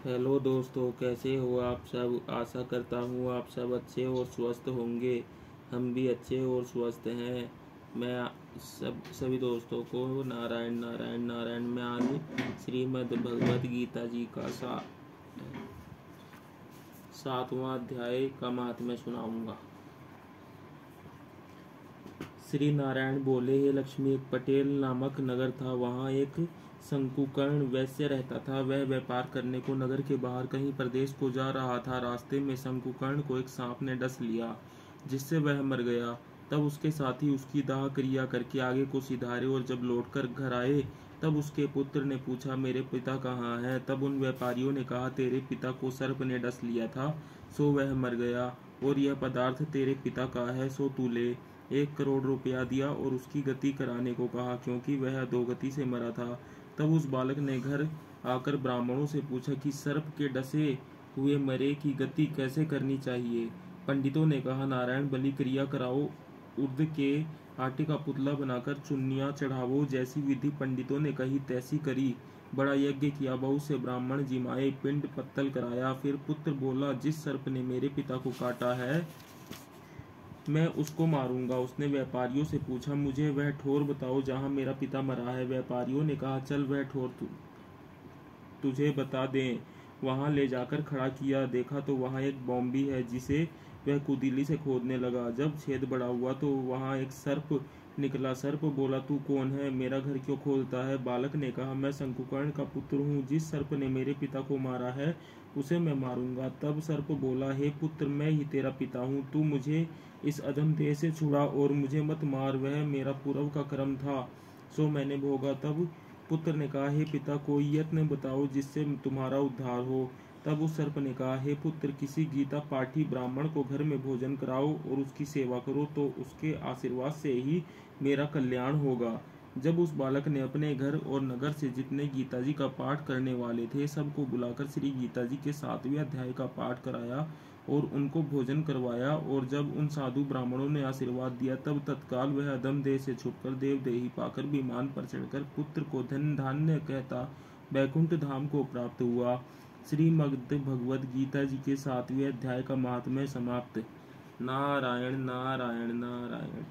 Hello दोस्तों, कैसे हो आप सब। आशा करता हूँ आप सब अच्छे और स्वस्थ होंगे। हम भी अच्छे और स्वस्थ हैं। मैं सभी दोस्तों को नारायण नारायण नारायण। मैं आज श्रीमद् भगवत गीता जी का 7वां अध्याय का महात्म्य सुनाऊंगा। श्री नारायण बोले, हे लक्ष्मी, एक पटेल नामक नगर था। वहाँ एक शंकुकर्ण वैश्य रहता था। वह व्यापार करने को नगर के बाहर कहीं प्रदेश को जा रहा था। रास्ते में शंकुकर्ण को एक सांप ने डस लिया, जिससे वह मर गया। तब उसके साथी उसकी दाह क्रिया करके आगे को सिधारे और जब लौटकर घर आए तब उसके पुत्र ने पूछा, मेरे पिता कहाँ हैं। तब उन व्यापारियों ने कहा, तेरे पिता को सर्प ने डस लिया था, सो वह मर गया, और यह पदार्थ तेरे पिता का है, सो तू ले। 1 करोड़ रुपया दिया और उसकी गति कराने को कहा, क्योंकि वह अधोगति से मरा था। तब उस बालक ने घर आकर ब्राह्मणों से पूछा कि सर्प के डसे हुए मरे की गति कैसे करनी चाहिए। पंडितों ने कहा, नारायण बलि क्रिया कराओ, उर्द के आटे का पुतला बनाकर चुन्नियां चढ़ावो। जैसी विधि पंडितों ने कही तैसी करी। बड़ा यज्ञ किया, बहुत से ब्राह्मण जिमाए, पिंड पत्तल कराया। फिर पुत्र बोला, जिस सर्प ने मेरे पिता को काटा है मैं उसको मारूंगा। उसने व्यापारियों से पूछा, मुझे वह ठोर बताओ जहां मेरा पिता मरा है। व्यापारियों ने कहा, चल वह ठोर तुझे बता दें। वहां ले जाकर खड़ा किया, देखा तो वहां एक बॉम्बी है, जिसे वह कुदीली से खोदने लगा। जब छेद बड़ा हुआ तो वहां एक सर्प निकला। सर्प बोला, तू कौन है, मेरा घर क्यों खोदता है। बालक ने कहा, मैं शंकुकर्ण का पुत्र हूँ। जिस सर्प ने मेरे पिता को मारा है उसे मैं मारूंगा। तब सर्प बोला, हे पुत्र, मैं ही तेरा पिता हूँ। तू मुझे इस अधम देह से छुड़ा और मुझे मत मार। वह मेरा पूर्व का कर्म था, सो मैंने भोगा। तब पुत्र ने कहा, हे पिता, कोई यत्न बताओ जिससे तुम्हारा उद्धार हो। तब उस सर्प ने कहा, हे पुत्र, किसी गीता पाठी ब्राह्मण को घर में भोजन कराओ और उसकी सेवा करो, तो उसके आशीर्वाद से ही मेरा कल्याण होगा। जब उस बालक ने अपने घर और नगर से जितने गीता जी का पाठ करने वाले थे सबको बुलाकर श्री गीता जी के 7वें अध्याय का पाठ कराया और उनको भोजन करवाया, और जब उन साधु ब्राह्मणों ने आशीर्वाद दिया तब तत्काल वह अधम देह से छुटकर देवदेही पाकर विमान पर चढ़कर पुत्र को धन धान्य कहता बैकुंठ धाम को प्राप्त हुआ। श्रीमद् भगवद गीता जी के 7वें अध्याय का महात्म्य समाप्त। नारायण नारायण नारायण।